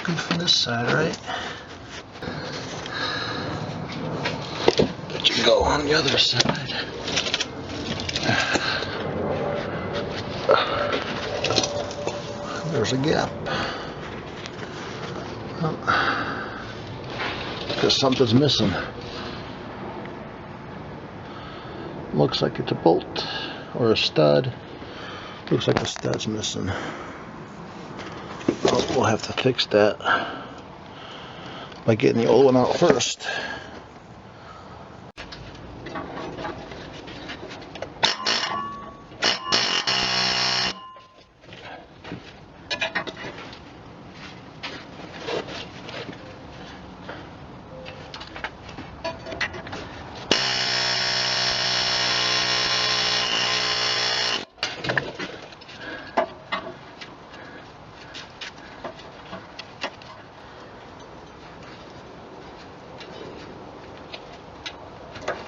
looking from this side, right? But you go on the other side. There's a gap. Because something's missing. Looks like it's a bolt or a stud. Looks like the stud's missing. Oh, we'll have to fix that by getting the old one out first.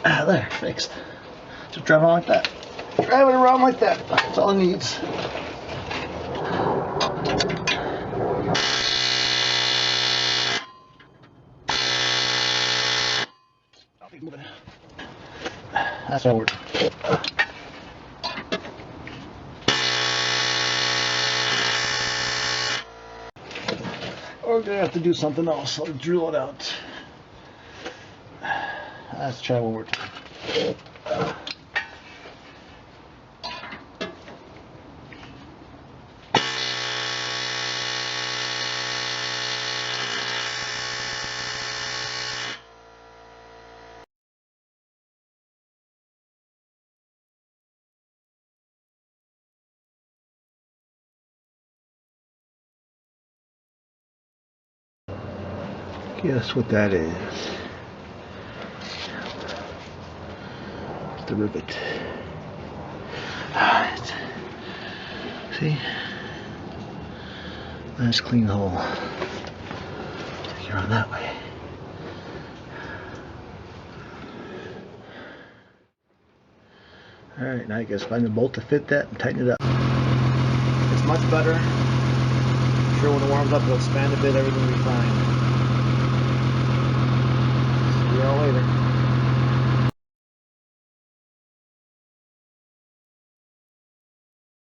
Ah, there, fixed. Just drive it around like that. Drive it around like that. That's all it needs. I'll be moving. That's how it works. Or we're gonna have to do something else. I'll drill it out. Let's try one more time. Guess what that is? It's the rivet. Alright. See? Nice clean hole. Take it around that way. Alright, now you guys find the bolt to fit that and tighten it up. It's much better. I'm sure when it warms up it'll expand a bit, everything will be fine. See you all later.